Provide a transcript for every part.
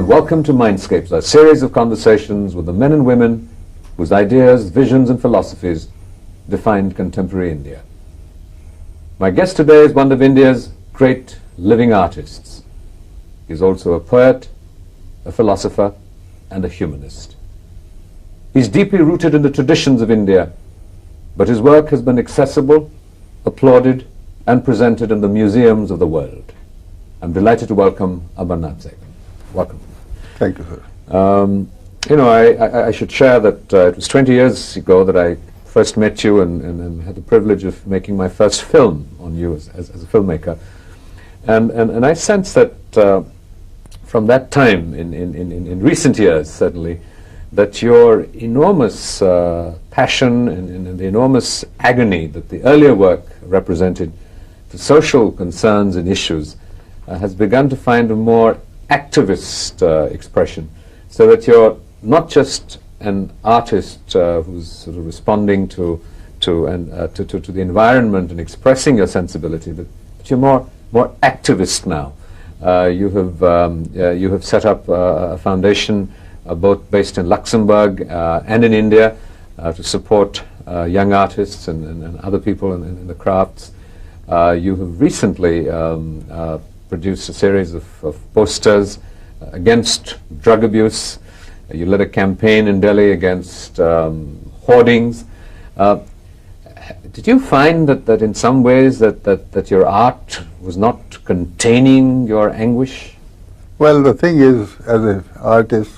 and welcome to Mindscapes, a series of conversations with the men and women whose ideas, visions and philosophies defined contemporary India. My guest today is one of India's great living artists. He's also a poet, a philosopher and a humanist. He's deeply rooted in the traditions of India, but his work has been accessible, applauded and presented in the museums of the world. I'm delighted to welcome Amar Nath Sehgal. Welcome. Thank you, sir. I should share that it was 20 years ago that I first met you and had the privilege of making my first film on you as a filmmaker. And I sense that from that time, in recent years certainly, that your enormous passion and the enormous agony that the earlier work represented to social concerns and issues has begun to find a more activist expression, so that you're not just an artist who's sort of responding to the environment and expressing your sensibility, but you're more activist now. You have set up a foundation both based in Luxembourg and in India to support young artists and other people in the crafts. You have recently produced a series of posters against drug abuse. You led a campaign in Delhi against hoardings. Did you find that in some ways that your art was not containing your anguish? Well, the thing is, as an artist,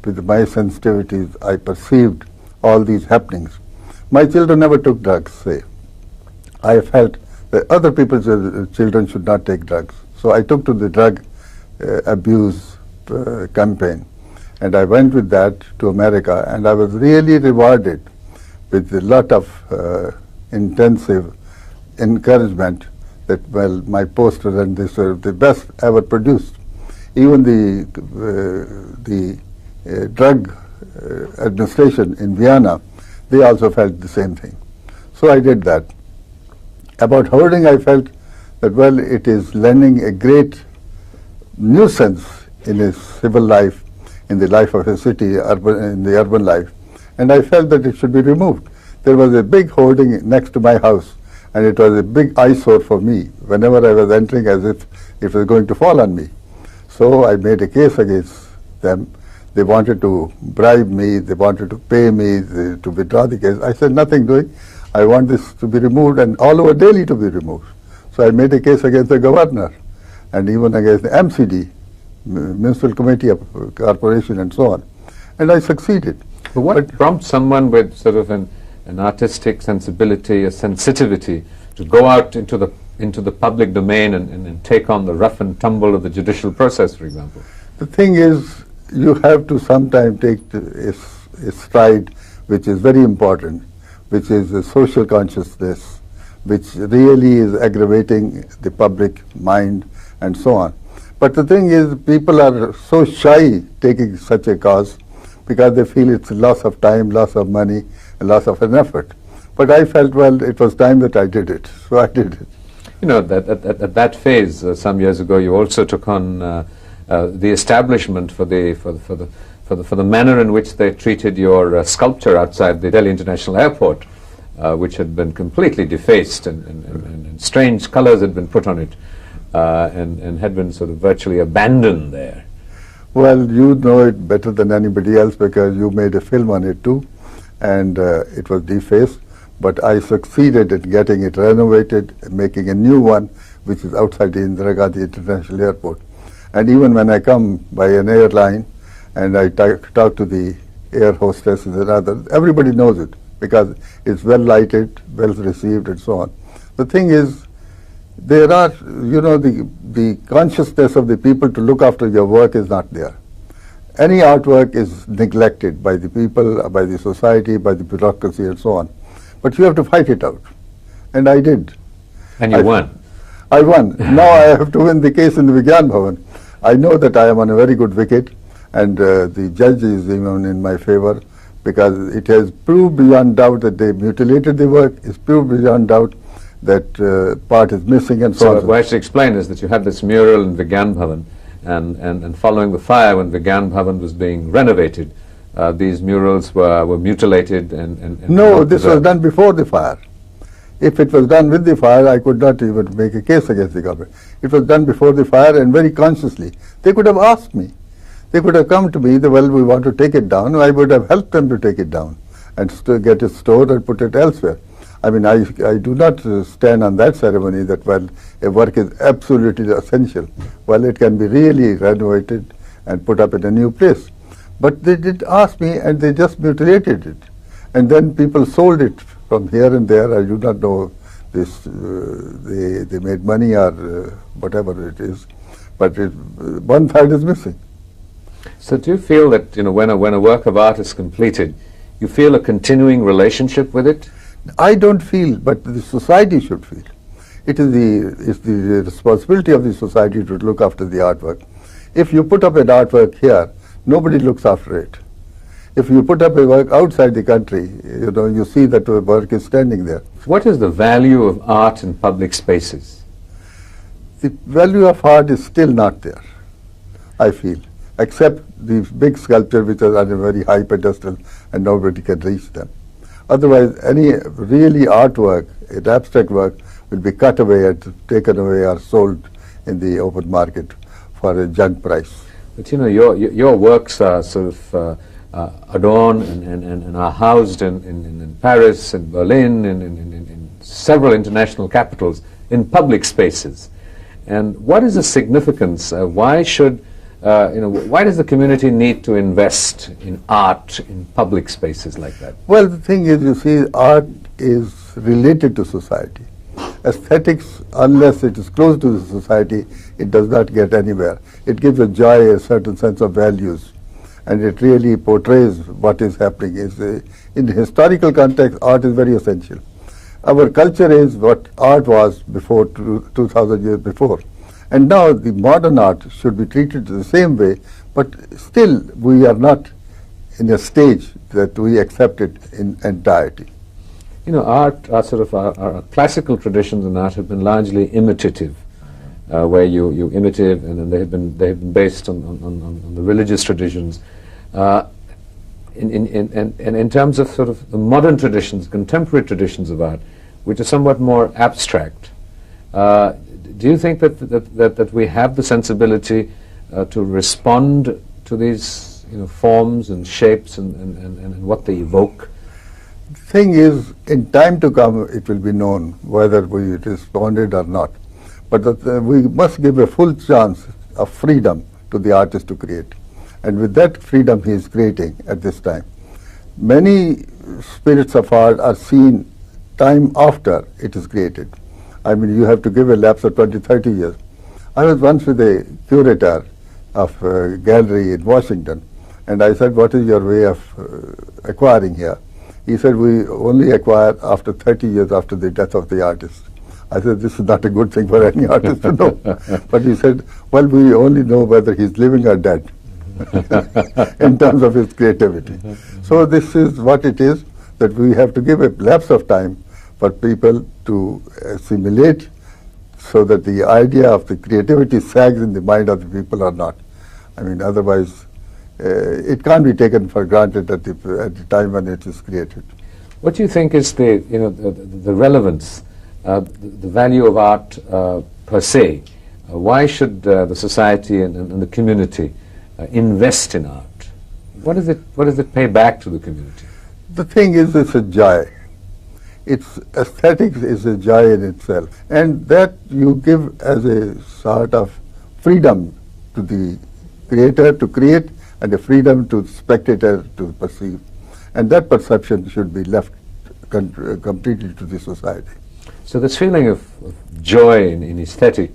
with my sensitivities, I perceived all these happenings. My children never took drugs, say. I felt that other people's children should not take drugs. So I took to the drug abuse campaign, and I went with that to America, and I was really rewarded with a lot of intensive encouragement that, well, my posters and this were the best ever produced. Even the drug administration in Vienna, they also felt the same thing. So I did that. About hoarding, I felt that, well, it is lending a great nuisance in his civil life, in the life of a city, in the urban life, and I felt that it should be removed. There was a big hoarding next to my house, and it was a big eyesore for me whenever I was entering, as if it was going to fall on me. So I made a case against them. They wanted to bribe me, they wanted to pay me to withdraw the case. I said, nothing doing. I want this to be removed and all over Delhi to be removed. So I made a case against the governor and even against the MCD, Municipal Committee of Corporation and so on. And I succeeded. But what prompts someone with sort of an artistic sensibility, a sensitivity, to go out into the public domain and take on the rough and tumble of the judicial process, for example? The thing is, you have to sometimes take a stride which is very important, which is the social consciousness, which really is aggravating the public mind and so on. But the thing is, people are so shy taking such a cause because they feel it's a loss of time, loss of money, a loss of an effort. But I felt, well, it was time that I did it, so I did it. You know, at that phase, some years ago, you also took on the establishment for the manner in which they treated your sculpture outside the Delhi International Airport, which had been completely defaced and strange colors had been put on it and had been sort of virtually abandoned there. Well, you know it better than anybody else because you made a film on it too, and it was defaced, but I succeeded in getting it renovated, making a new one which is outside the Indira Gandhi International Airport. And even when I come by an airline and I talk to the air hostesses and others, everybody knows it because it's well lighted, well received and so on. The thing is, there are, you know, the consciousness of the people to look after your work is not there. Any artwork is neglected by the people, by the society, by the bureaucracy and so on. But you have to fight it out. And I did. And you won. I won. Now I have to win the case in the Vigyan Bhavan. I know that I am on a very good wicket, and the judge is even in my favor because it has proved beyond doubt that they mutilated the work. It's proved beyond doubt that part is missing and so on. So what I should explain is that you had this mural in Vigyan Bhavan, and following the fire when Vigyan Bhavan was being renovated, these murals were mutilated and no, this was done before the fire. If it was done with the fire, I could not even make a case against the government. It was done before the fire and very consciously. They could have asked me. They could have come to me, well, we want to take it down. I would have helped them to take it down and get it stored and put it elsewhere. I mean, I do not stand on that ceremony that, well, a work is absolutely essential. Well, it can be really renovated and put up in a new place. But they did ask me and they just mutilated it. And then people sold it from here and there. I do not know this. They made money or whatever it is. But one third is missing. So do you feel that, when a work of art is completed, you feel a continuing relationship with it? I don't feel, but the society should feel. It's the responsibility of the society to look after the artwork. If you put up an artwork here, nobody looks after it. If you put up a work outside the country, you see that the work is standing there. What is the value of art in public spaces? The value of art is still not there, I feel, except these big sculptures which are on a very high pedestal and nobody can reach them. Otherwise, any really artwork, an abstract work, will be cut away and taken away or sold in the open market for a junk price. But your works are sort of adorned and are housed in Paris and Berlin and in several international capitals in public spaces. And what is the significance? Why does the community need to invest in art in public spaces like that? Well, the thing is, you see, art is related to society. Aesthetics, unless it is close to the society, it does not get anywhere. It gives a joy, a certain sense of values, and it really portrays what is happening. In the historical context, art is very essential. Our culture is what art was before 2,000 years before. And now the modern art should be treated the same way, but still we are not in a stage that we accept it in entirety. Art, our classical traditions in art have been largely imitative, where you imitate, and then they have been based on the religious traditions. In terms of sort of the modern traditions, contemporary traditions of art, which are somewhat more abstract, do you think that we have the sensibility to respond to these forms and shapes and what they evoke? The thing is, in time to come, it will be known whether we responded or not. But we must give a full chance of freedom to the artist to create. And with that freedom he is creating at this time. Many spirits of art are seen time after it is created. I mean, you have to give a lapse of 20, 30 years. I was once with a curator of a gallery in Washington, and I said, what is your way of acquiring here? He said, we only acquire after 30 years after the death of the artist. I said, this is not a good thing for any artist to know. But he said, well, we only know whether he's living or dead in terms of his creativity. So this is what it is, that we have to give a lapse of time for people to assimilate, so that the idea of the creativity sags in the mind of the people or not. I mean, otherwise it can't be taken for granted at the time when it is created. What do you think is the relevance, the value of art per se? Why should the society and the community invest in art? What does it pay back to the community? The thing is, it's a joy. Its aesthetics is a joy in itself, and that you give as a sort of freedom to the creator to create and a freedom to the spectator to perceive. And that perception should be left completely to the society. So this feeling of joy in aesthetic,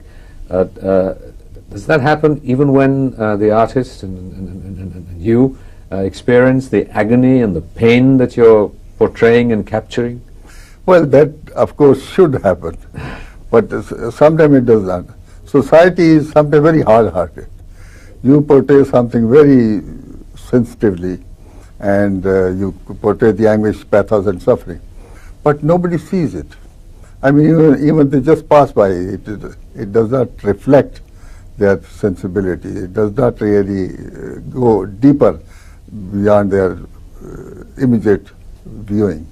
does that happen even when the artist and you experience the agony and the pain that you're portraying and capturing? Well, that of course should happen, but sometimes it does not. Society is sometimes very hard-hearted. You portray something very sensitively, and you portray the anguish, pathos and suffering, but nobody sees it. I mean, even they just pass by, it does not reflect their sensibility. It does not really go deeper beyond their immediate viewing.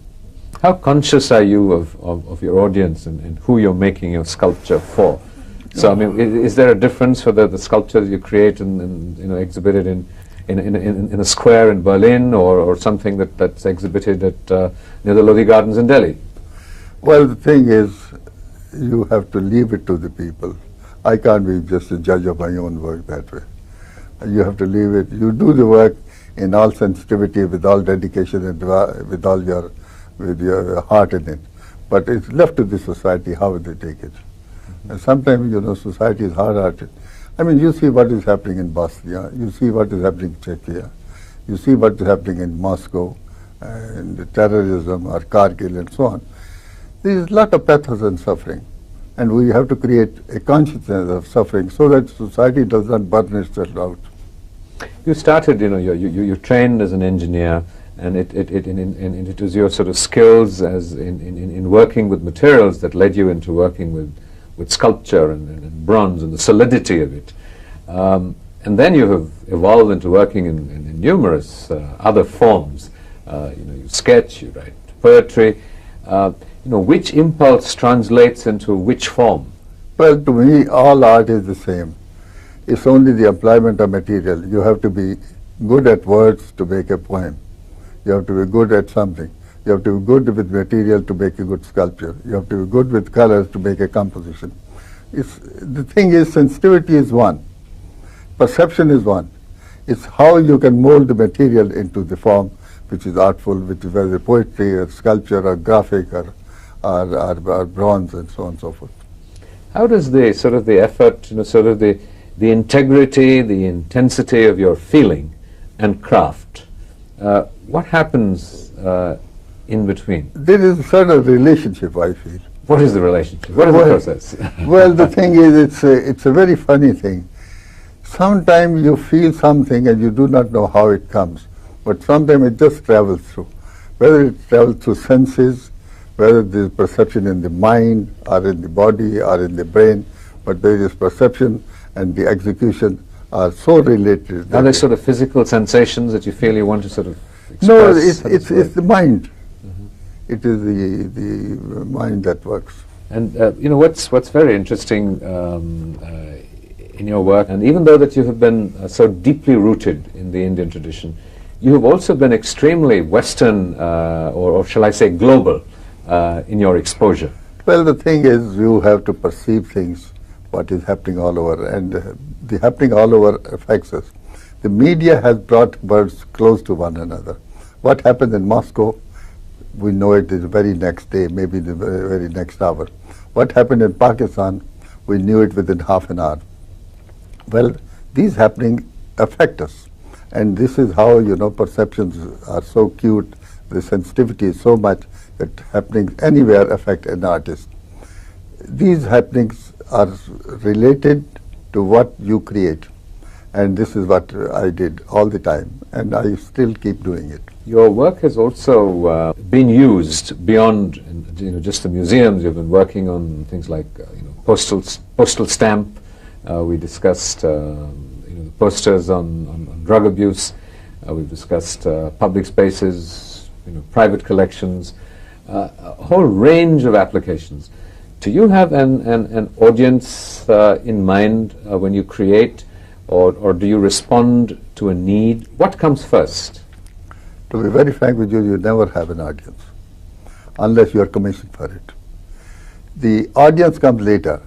How conscious are you of your audience and who you're making your sculpture for? So, I mean, is there a difference for the sculptures you create and exhibited in a square in Berlin, or something that's exhibited at near the Lodi Gardens in Delhi? Well, the thing is, you have to leave it to the people. I can't be just a judge of my own work that way. You have to leave it. You do the work in all sensitivity, with all dedication, and with your heart in it. But it's left to the society how they take it. And sometimes, society is hard-hearted. I mean, you see what is happening in Bosnia, you see what is happening in Czechia, you see what is happening in Moscow, and the terrorism or Kargil and so on. There is a lot of pathos and suffering. And we have to create a consciousness of suffering so that society does not burn itself out. You started, you trained as an engineer, and it was your sort of skills as in working with materials that led you into working with sculpture and bronze and the solidity of it. And then you have evolved into working in numerous other forms. You sketch, you write poetry. Which impulse translates into which form? Well, to me, all art is the same. It's only the employment of material. You have to be good at words to make a poem. You have to be good at something. You have to be good with material to make a good sculpture. You have to be good with colors to make a composition. The thing is, sensitivity is one. Perception is one. It's how you can mold the material into the form which is artful, which is whether poetry or sculpture or graphic or bronze and so on and so forth. How does the sort of the effort, the integrity, the intensity of your feeling and craft, what happens in between? There is a sort of relationship, I feel. What is the relationship? What is the process? Well, the thing is, it's a very funny thing. Sometimes you feel something and you do not know how it comes, but sometimes it just travels through. Whether it travels through senses, whether there is perception in the mind or in the body or in the brain, but there is perception and the execution are so related. Are there sort of physical sensations that you feel you want to sort of express? No, it's the mind. It is the mind that works. And what's very interesting in your work, and even though that you have been so deeply rooted in the Indian tradition, you have also been extremely Western, or shall I say global, in your exposure. Well, the thing is, you have to perceive things, what is happening all over, and the happening all over affects us. The media has brought worlds close to one another. What happened in Moscow, we know it the very next day, maybe the very next hour. What happened in Pakistan, we knew it within half an hour. Well, these happenings affect us. And this is how, perceptions are so cute, the sensitivity is so much that happenings anywhere affect an artist. These happenings are related to what you create. And this is what I did all the time, and I still keep doing it. Your work has also been used beyond just the museums. You've been working on things like postal stamp. We discussed the posters on drug abuse. We've discussed public spaces, private collections, a whole range of applications. Do you have an audience in mind when you create, or do you respond to a need? What comes first? To be very frank with you, you never have an audience unless you are commissioned for it. The audience comes later.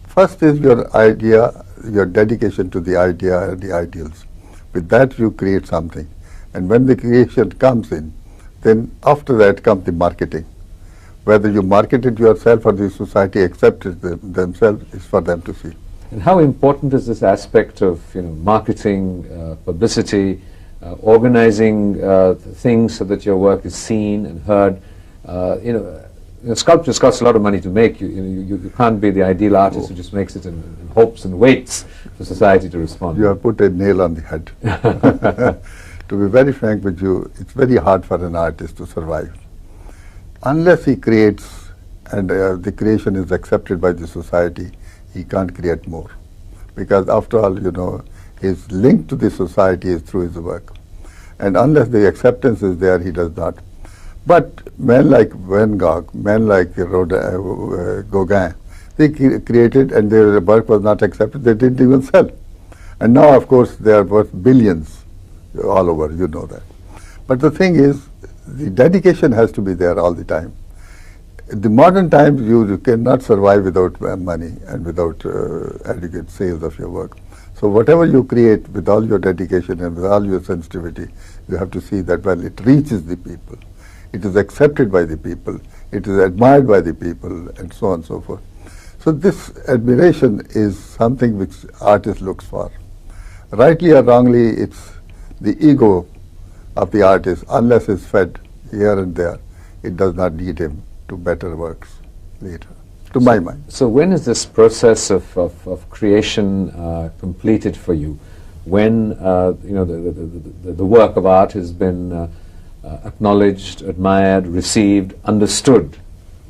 First is your idea, your dedication to the idea and the ideals. With that you create something. And when the creation comes in, then after that comes the marketing. Whether you market it yourself or the society accepts it themselves is for them to see. And how important is this aspect of marketing, publicity, organizing things so that your work is seen and heard? Sculptures cost a lot of money to make. You can't be the ideal artist who just makes it in hopes and waits for society to respond. You have put a nail on the head. To be very frank with you, it's very hard for an artist to survive. Unless he creates and the creation is accepted by the society, he can't create more. because after all, you know, his link to the society is through his work. And unless the acceptance is there, he does not. But men like Van Gogh, men like Gauguin, they created and their work was not accepted, they didn't even sell. And now, of course, they are worth billions all over, you know that. But the thing is, the dedication has to be there all the time. In the modern times, you cannot survive without money and without adequate sales of your work. So whatever you create with all your dedication and with all your sensitivity, you have to see that, well, it reaches the people. It is accepted by the people. It is admired by the people, and so on and so forth. So this admiration is something which artist looks for. Rightly or wrongly, it's the ego of the artist. Unless it's fed here and there, it does not lead him to better works later, to my mind. So when is this process of creation completed for you? When you know, the work of art has been acknowledged, admired, received, understood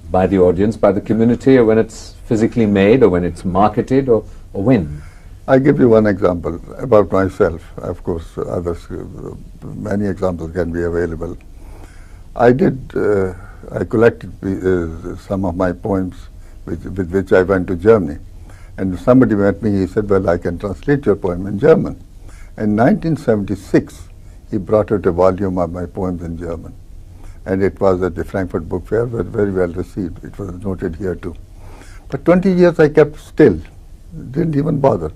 by the audience, by the community, or when it's physically made, or when it's marketed, or when? I give you one example about myself. Of course, others, many examples can be available. I collected some of my poems with which I went to Germany. And somebody met me, he said, well, I can translate your poem in German. In 1976, he brought out a volume of my poems in German. And it was at the Frankfurt Book Fair, was very well received. It was noted here too. But 20 years I kept still, didn't even bother.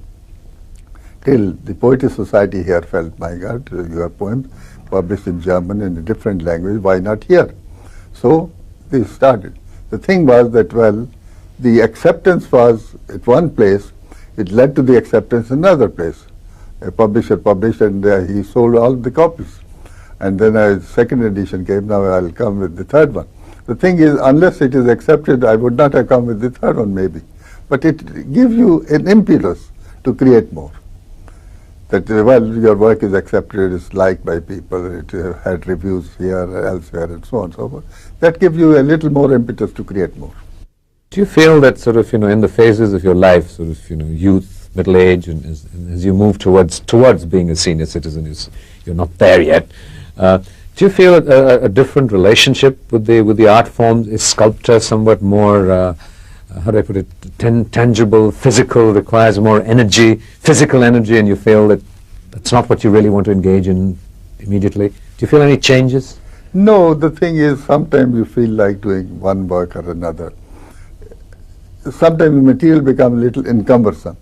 Till the Poetry Society here felt, my God, your poems published in German in a different language, why not here? So they started. The thing was that, well, the acceptance was at one place, it led to the acceptance in another place. A publisher published and he sold all the copies. And then a second edition came, now I'll come with the third one. The thing is, unless it is accepted, I would not have come with the third one maybe. But it gives you an impetus to create more. That, well, your work is accepted, it's liked by people, it had reviews here, elsewhere, and so on and so forth. That gives you a little more impetus to create more. Do you feel that sort of, you know, in the phases of your life, sort of, you know, youth, middle age, and as you move towards being a senior citizen, you're not there yet, do you feel a different relationship with the art forms? Is sculpture somewhat more, how do I put it, tangible, physical, requires more energy, physical energy, and you feel that that's not what you really want to engage in immediately? Do you feel any changes? No, the thing is, sometimes you feel like doing one work or another. Sometimes the material becomes a little encumbersome,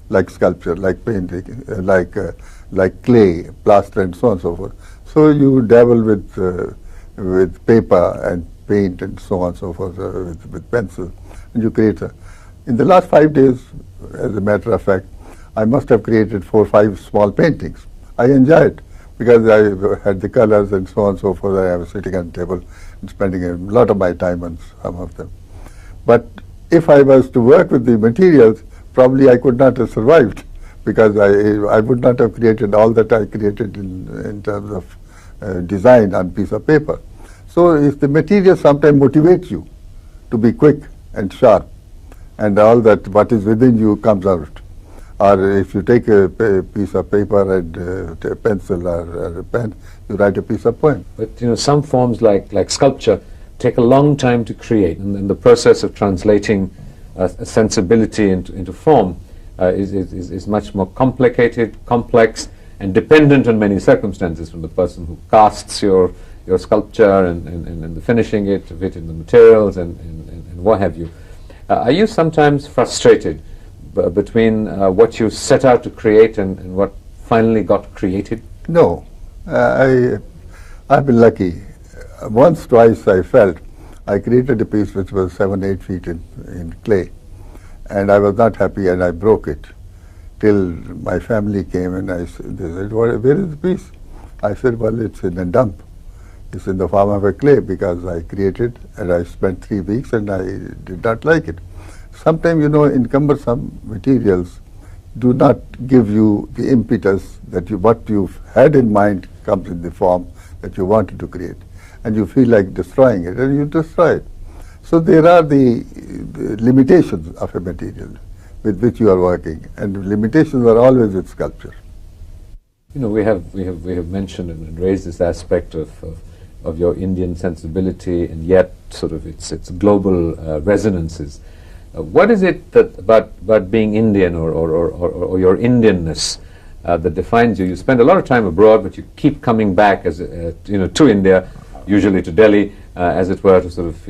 like sculpture, like painting, like clay, plaster, and so on and so forth. So you dabble with paper and paint and so on and so forth, with pencil, and you create. In the last 5 days, as a matter of fact, I must have created 4 or 5 small paintings. I enjoy it because I had the colors and so on and so forth. I was sitting on the table and spending a lot of my time on some of them. But if I was to work with the materials, probably I could not have survived because I would not have created all that I created in terms of design on piece of paper. So if the material sometimes motivates you to be quick and sharp, and all that what is within you comes out. Or if you take a piece of paper and a pencil or a pen, you write a piece of poem. But you know, some forms like sculpture take a long time to create, and the process of translating a sensibility into form is much more complicated, complex, and dependent on many circumstances, from the person who casts your sculpture and the finishing it of it in the materials and what have you. Are you sometimes frustrated between what you set out to create and what finally got created? No. I've been lucky. Once, twice I felt I created a piece which was 7-8 feet in clay, and I was not happy and I broke it till my family came and they said, where is the piece? I said, well, it's in a dump. It's in the form of a clay because I created and I spent 3 weeks and I did not like it. Sometimes, you know, cumbersome materials do not give you the impetus that what you've had in mind comes in the form that you wanted to create. And you feel like destroying it and you destroy it. So there are the limitations of a material. with which you are working, and limitations are always with sculpture. You know, we have mentioned and raised this aspect of your Indian sensibility, and yet sort of its global resonances. What is it that about being Indian or your Indianness that defines you? You spend a lot of time abroad, but you keep coming back as to India, usually to Delhi, as it were, to sort of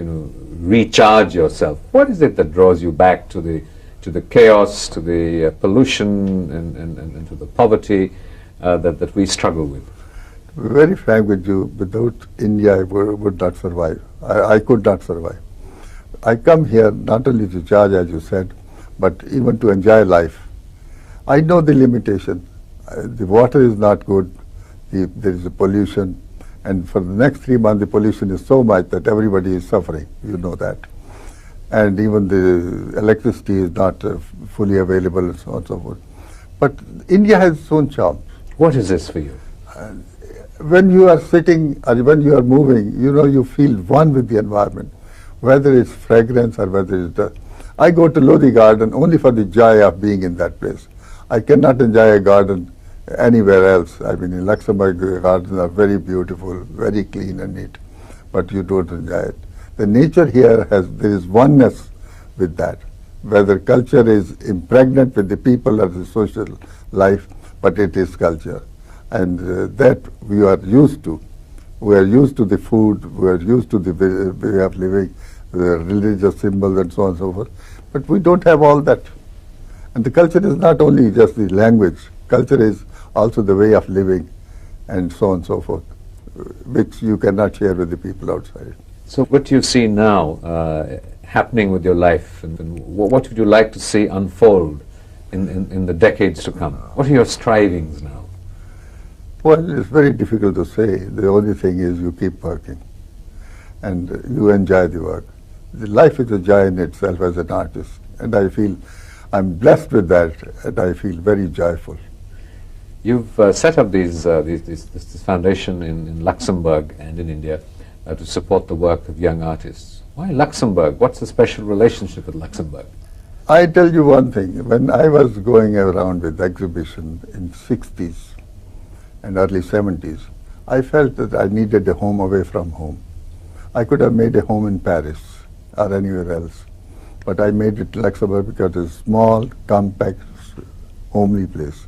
recharge yourself. What is it that draws you back to the chaos, to the pollution, and to the poverty that we struggle with? To be very frank with you, without India I would not survive. I could not survive. I come here not only to charge, as you said, but even to enjoy life. I know the limitation. The water is not good. There is a pollution. And for the next 3 months, the pollution is so much that everybody is suffering. You know that. And even the electricity is not fully available and so on and so forth. But India has its own charm. What is this for you? When you are sitting or when you are moving, you feel one with the environment, whether it's fragrance or whether it's dust. I go to Lodi Garden only for the joy of being in that place. I cannot enjoy a garden anywhere else. I mean, in Luxembourg, the gardens are very beautiful, very clean and neat, but you don't enjoy it. The nature here there is oneness with that, whether culture is impregnant with the people or the social life, but it is culture. And that we are used to. We are used to the food, we are used to the way of living, the religious symbols and so on and so forth. But we don't have all that. And the culture is not only just the language, culture is also the way of living and so on and so forth, which you cannot share with the people outside. So what do you see now happening with your life, and what would you like to see unfold in the decades to come? What are your strivings now? Well, it's very difficult to say. The only thing is you keep working and you enjoy the work. The life is a joy in itself as an artist, and I feel I'm blessed with that, and I feel very joyful. You've set up this foundation in Luxembourg and in India to support the work of young artists. Why Luxembourg? What's the special relationship with Luxembourg? I tell you one thing. When I was going around with exhibition in 60s and early 70s, I felt that I needed a home away from home. I could have made a home in Paris or anywhere else, but I made it Luxembourg because it's a small, compact, homely place.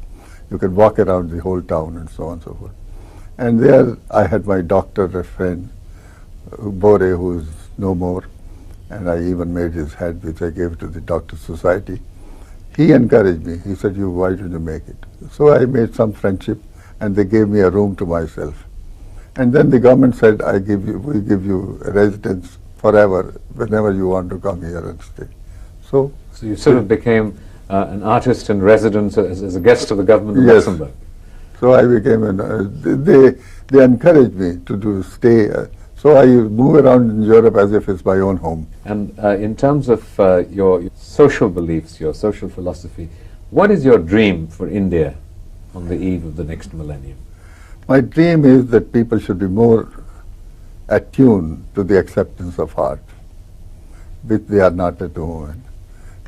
You could walk around the whole town and so on and so forth. And there I had my doctor, a friend, Bore, who is no more, and I even made his head, which I gave to the Doctors Society. He encouraged me. He said, why don't you make it? So I made some friendship, and they gave me a room to myself. And then the government said, we give you a residence forever, whenever you want to come here and stay. So you sort of became an artist in residence as a guest of the government of yes. Luxembourg. So I became they encouraged me to stay. So I move around in Europe as if it's my own home. And in terms of your social beliefs, your social philosophy, what is your dream for India on the eve of the next millennium? My dream is that people should be more attuned to the acceptance of art, which they are not at the moment.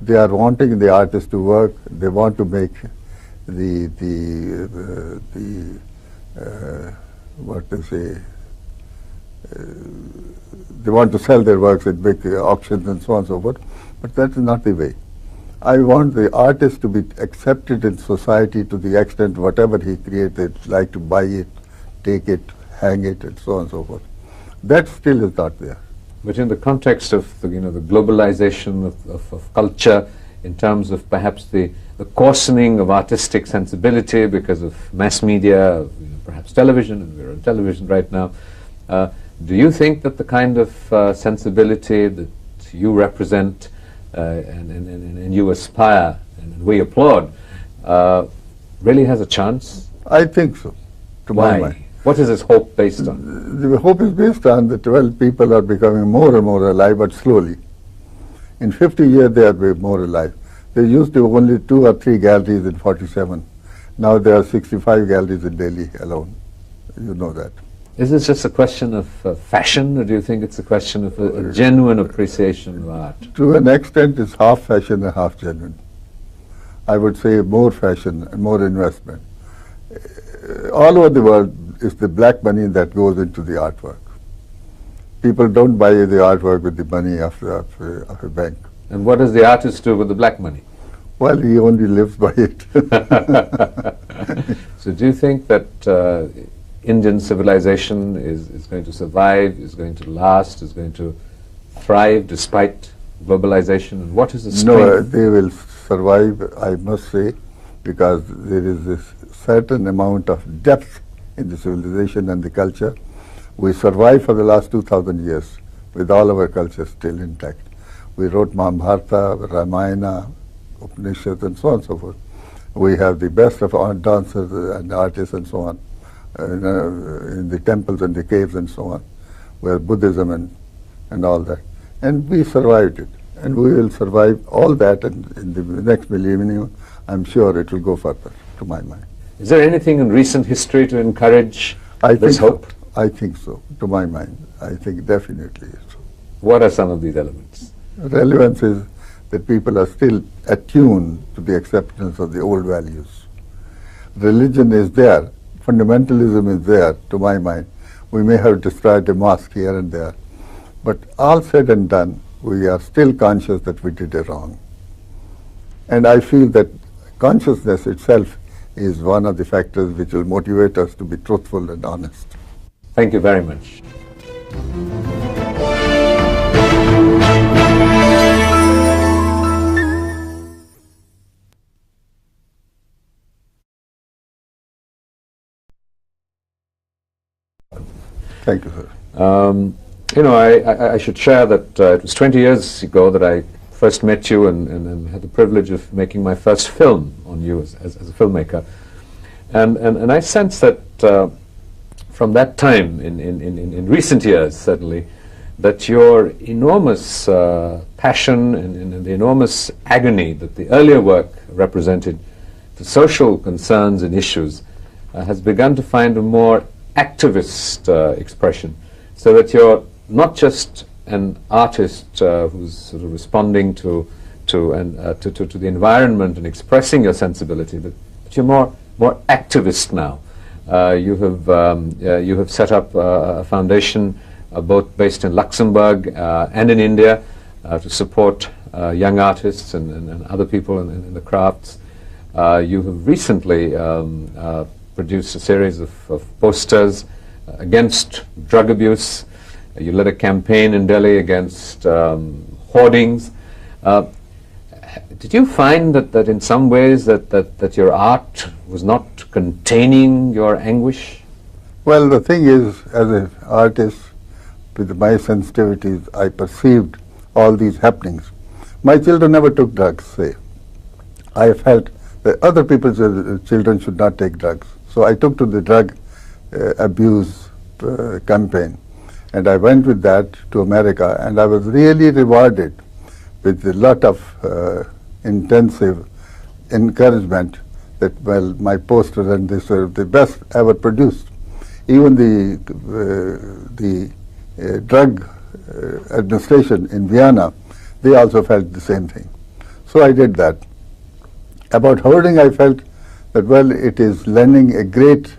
They are wanting the artist to work. They want to make what they say. They want to sell their works at big auctions and so on and so forth, but that is not the way. I want the artist to be accepted in society to the extent whatever he created, like to buy it, take it, hang it, and so on and so forth. That still is not there. But in the context of the globalization of culture, in terms of perhaps the coarsening of artistic sensibility because of mass media, perhaps television, and we're on television right now, do you think that the kind of sensibility that you represent and you aspire and we applaud really has a chance? I think so, to my mind. What is this hope based on? The hope is based on that, well, people are becoming more and more alive, but slowly. In 50 years, they are more alive. There used to be only 2 or 3 galleries in 47. Now there are 65 galleries in Delhi alone. You know that. Is this just a question of fashion, or do you think it's a question of a genuine appreciation of art? To an extent, it's half fashion and half genuine. I would say more fashion and more investment. All over the world, it's the black money that goes into the artwork. People don't buy the artwork with the money of a bank. And what does the artist do with the black money? Well, he only lives by it. So do you think that Indian civilization is going to survive, is going to last, is going to thrive despite globalization? And what is the strength? No, they will survive, I must say, because there is a certain amount of depth in the civilization and the culture. We survived for the last 2,000 years with all our culture still intact. We wrote Mahabharata, Ramayana, Upanishads, and so on and so forth. We have the best of our dancers and artists and so on in the temples and the caves and so on, where Buddhism and all that. And we survived it. And we will survive all that, and in the next millennium, I'm sure it will go further, to my mind. Is there anything in recent history to encourage this hope? So. I think so, to my mind. I think definitely so. What are some of these elements? Relevance is that people are still attuned to the acceptance of the old values. Religion is there, fundamentalism is there, to my mind. We may have destroyed a mosque here and there, but all said and done, we are still conscious that we did it wrong. And I feel that consciousness itself is one of the factors which will motivate us to be truthful and honest. Thank you very much. Thank you, sir. You know, I should share that it was 20 years ago that I first met you and had the privilege of making my first film on you as a filmmaker. And I sense that from that time, in recent years certainly, that your enormous passion and the enormous agony that the earlier work represented to social concerns and issues has begun to find a more activist expression, so that you're not just an artist who's sort of responding to the environment and expressing your sensibility, but you're more activist now. You have set up a foundation both based in Luxembourg and in India to support young artists and other people in the crafts. You have recently produced a series of posters against drug abuse. You led a campaign in Delhi against hoardings. Did you find that in some ways that your art was not containing your anguish? Well, the thing is, as an artist, with my sensitivities, I perceived all these happenings. My children never took drugs, say. I felt that other people's children should not take drugs. So I took to the drug abuse campaign. And I went with that to America, and I was really rewarded with a lot of intensive encouragement that, well, my posters and this were the best ever produced. Even the drug administration in Vienna, they also felt the same thing. So I did that. About hoarding, I felt that, well, it is lending a great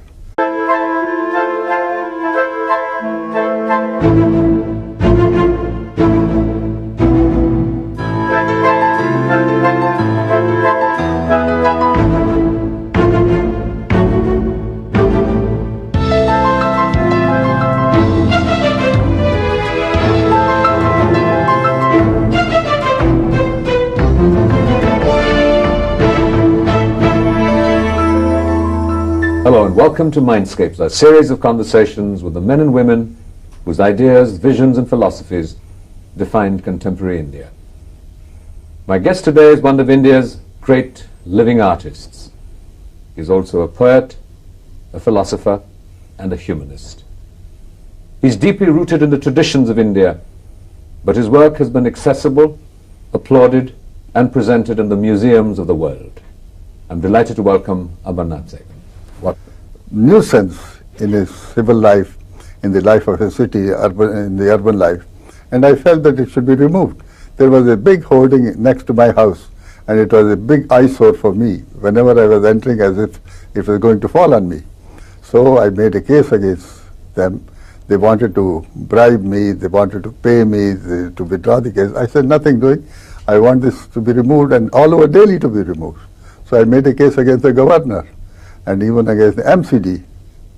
Hello and welcome to Mindscapes, a series of conversations with the men and women whose ideas, visions and philosophies defined contemporary India. My guest today is one of India's great living artists. He is also a poet, a philosopher and a humanist. He's deeply rooted in the traditions of India, but his work has been accessible, applauded and presented in the museums of the world. I'm delighted to welcome Amar Nath Sehgal. What nuisance in his civil life, in the life of his city, in the urban life, and I felt that it should be removed. There was a big hoarding next to my house, and it was a big eyesore for me whenever I was entering, as if it was going to fall on me. So I made a case against them. They wanted to bribe me, they wanted to pay me to withdraw the case. I said, nothing doing. I want this to be removed and all over Delhi to be removed. So I made a case against the governor and even against the MCD,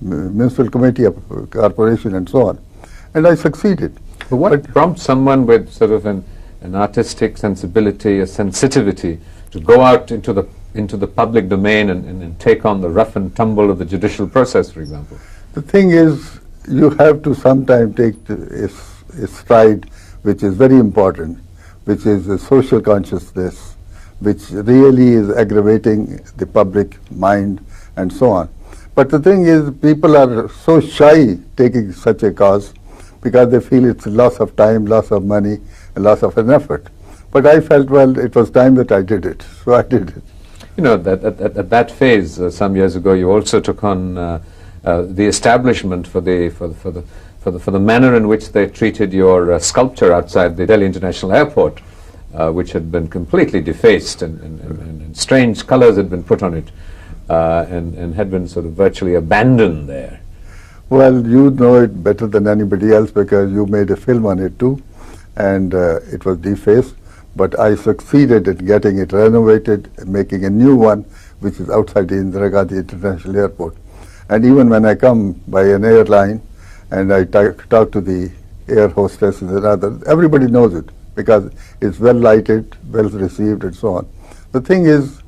Municipal Committee of Corporation, and so on. And I succeeded. But what prompts someone with sort of an artistic sensibility, a sensitivity, to go out into the public domain and take on the rough and tumble of the judicial process, for example? The thing is, you have to sometimes take a stride which is very important, which is the social consciousness, which really is aggravating the public mind and so on. But the thing is, people are so shy taking such a cause because they feel it's a loss of time, loss of money, a loss of an effort. But I felt, well, it was time that I did it, so I did it. You know, at that phase, some years ago, you also took on the establishment for the manner in which they treated your sculpture outside the Delhi International Airport, which had been completely defaced and strange colors had been put on it, and had been sort of virtually abandoned there. Well, you know it better than anybody else because you made a film on it too, and it was defaced. But I succeeded in getting it renovated, making a new one, which is outside the Indira Gandhi International Airport. And even when I come by an airline and I talk to the air hostesses and others, everybody knows it because it's well lighted, well received, and so on. The thing is,